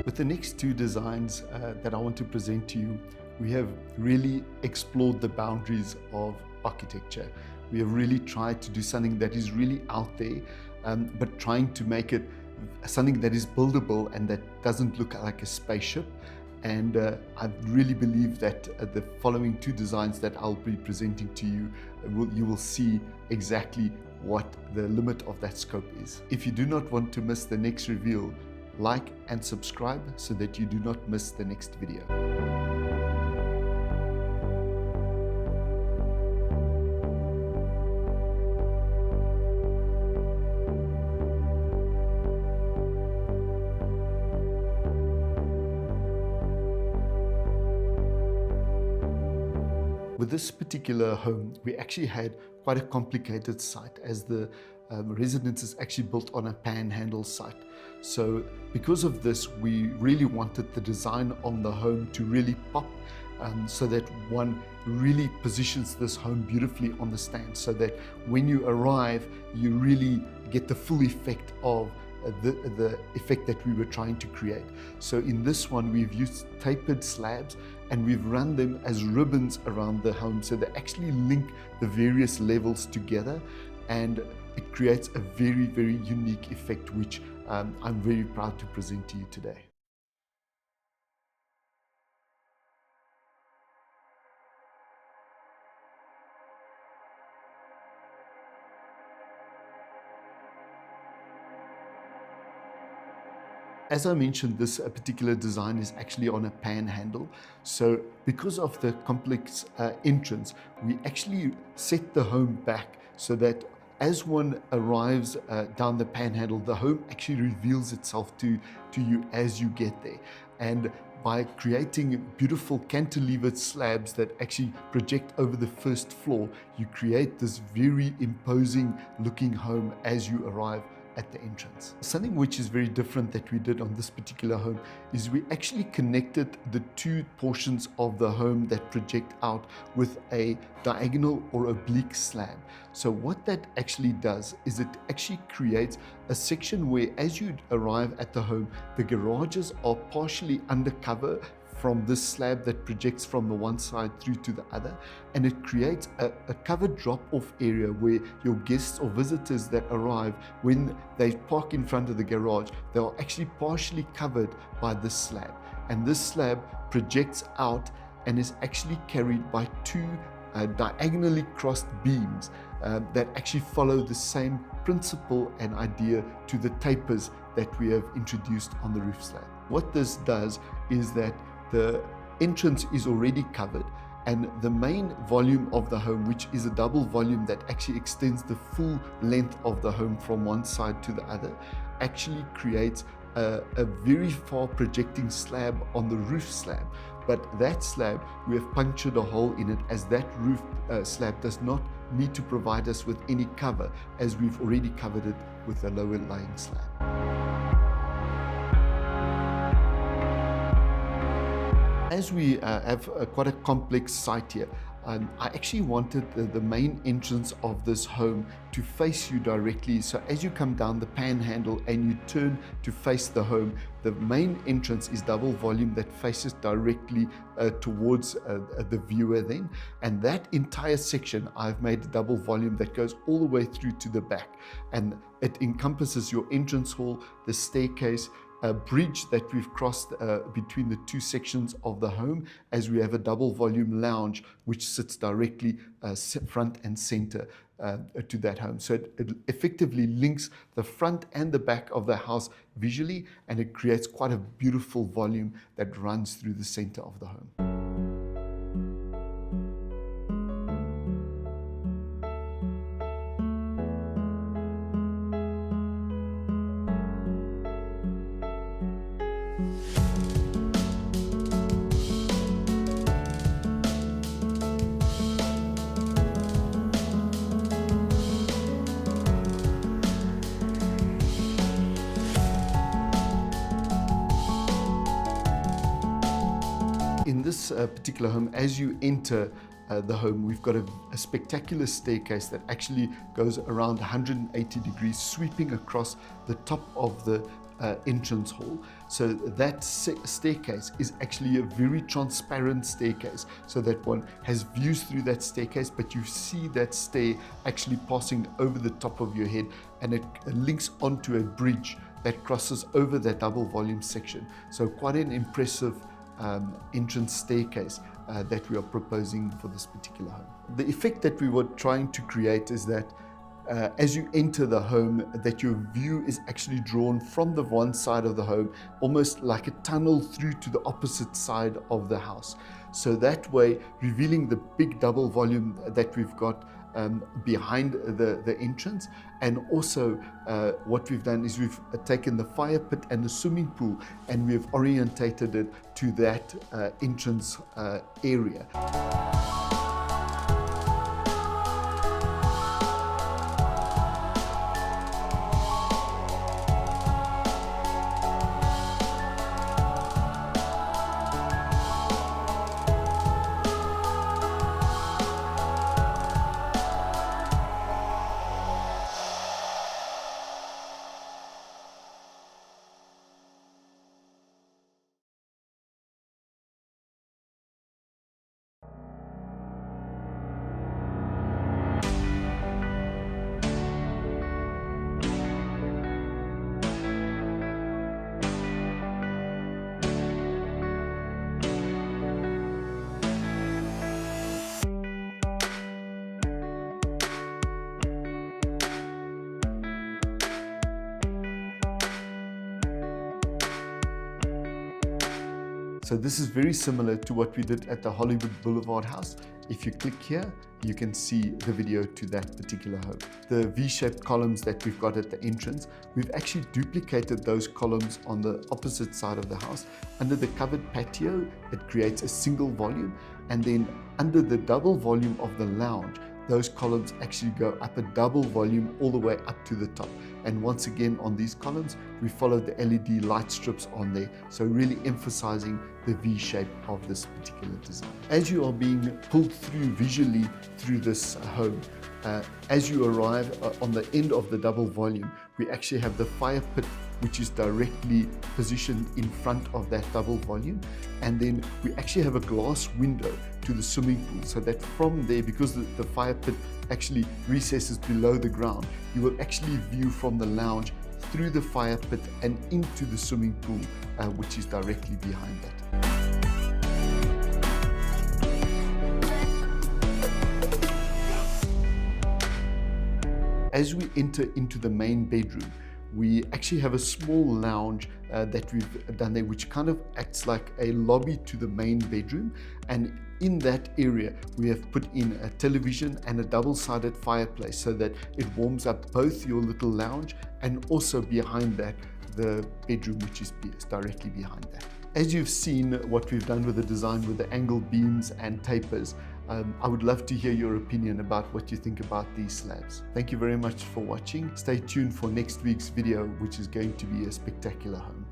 With the next two designs that I want to present to you, we have really explored the boundaries of architecture. We have really tried to do something that is really out there, but trying to make it something that is buildable and that doesn't look like a spaceship. And I really believe that the following two designs that I'll be presenting to you, you will see exactly what the limit of that scope is. If you do not want to miss the next reveal, like and subscribe so that you do not miss the next video. With this particular home, we actually had quite a complicated site, as the residence is actually built on a panhandle site. So because of this, we really wanted the design on the home to really pop, so that one really positions this home beautifully on the stand, so that when you arrive, you really get the full effect of the effect that we were trying to create. So in this one, we've used tapered slabs and we've run them as ribbons around the home, so they actually link the various levels together, and it creates a very, very unique effect, which I'm very proud to present to you today. As I mentioned, this particular design is actually on a panhandle. So because of the complex entrance, we actually set the home back so that as one arrives down the panhandle, the home actually reveals itself to you as you get there. And by creating beautiful cantilevered slabs that actually project over the first floor, you create this very imposing looking home as you arrive at the entrance. Something which is very different that we did on this particular home is we actually connected the two portions of the home that project out with a diagonal or oblique slab. So what that actually does is it actually creates a section where, as you arrive at the home, the garages are partially undercover from this slab that projects from the one side through to the other, and it creates a covered drop-off area where your guests or visitors that arrive, when they park in front of the garage, they are actually partially covered by this slab. And this slab projects out and is actually carried by two diagonally crossed beams that actually follow the same principle and idea to the tapers that we have introduced on the roof slab. What this does is that the entrance is already covered, and the main volume of the home, which is a double volume that actually extends the full length of the home from one side to the other, actually creates a very far projecting slab on the roof slab. But that slab, we have punctured a hole in it, as that roof slab does not need to provide us with any cover, as we've already covered it with a lower lying slab. As we have quite a complex site here, I actually wanted the main entrance of this home to face you directly. So as you come down the panhandle and you turn to face the home, the main entrance is double volume that faces directly towards the viewer then. And that entire section, I've made a double volume that goes all the way through to the back. And it encompasses your entrance hall, the staircase, a bridge that we've crossed between the two sections of the home, as we have a double volume lounge which sits directly front and center to that home. So it effectively links the front and the back of the house visually, and it creates quite a beautiful volume that runs through the center of the home. In this particular home, as you enter the home, we've got a spectacular staircase that actually goes around 180 degrees, sweeping across the top of the entrance hall. So that staircase is actually a very transparent staircase, so that one has views through that staircase, but you see that stair actually passing over the top of your head, and it links onto a bridge that crosses over that double volume section. So quite an impressive entrance staircase that we are proposing for this particular home. The effect that we were trying to create is that as you enter the home, that your view is actually drawn from the one side of the home, almost like a tunnel through to the opposite side of the house. So that way, revealing the big double volume that we've got behind the entrance. And also what we've done is we've taken the fire pit and the swimming pool, and we've orientated it to that entrance area. So this is very similar to what we did at the Hollywood Boulevard house. If you click here, you can see the video to that particular home. The V-shaped columns that we've got at the entrance, we've actually duplicated those columns on the opposite side of the house. Under the covered patio, it creates a single volume, and then under the double volume of the lounge, those columns actually go up a double volume all the way up to the top. And once again, on these columns, we followed the LED light strips on there, so really emphasizing the V shape of this particular design. As you are being pulled through visually through this home, as you arrive on the end of the double volume, we actually have the fire pit, which is directly positioned in front of that double volume. And then we actually have a glass window to the swimming pool, so that from there, because the fire pit actually recesses below the ground, you will actually view from the lounge through the fire pit and into the swimming pool, which is directly behind that. As we enter into the main bedroom, we actually have a small lounge that we've done there, which kind of acts like a lobby to the main bedroom. And in that area, we have put in a television and a double-sided fireplace, so that it warms up both your little lounge and also behind that, the bedroom, which is directly behind that. As you've seen what we've done with the design with the angled beams and tapers, I would love to hear your opinion about what you think about these slabs. Thank you very much for watching. Stay tuned for next week's video, which is going to be a spectacular home.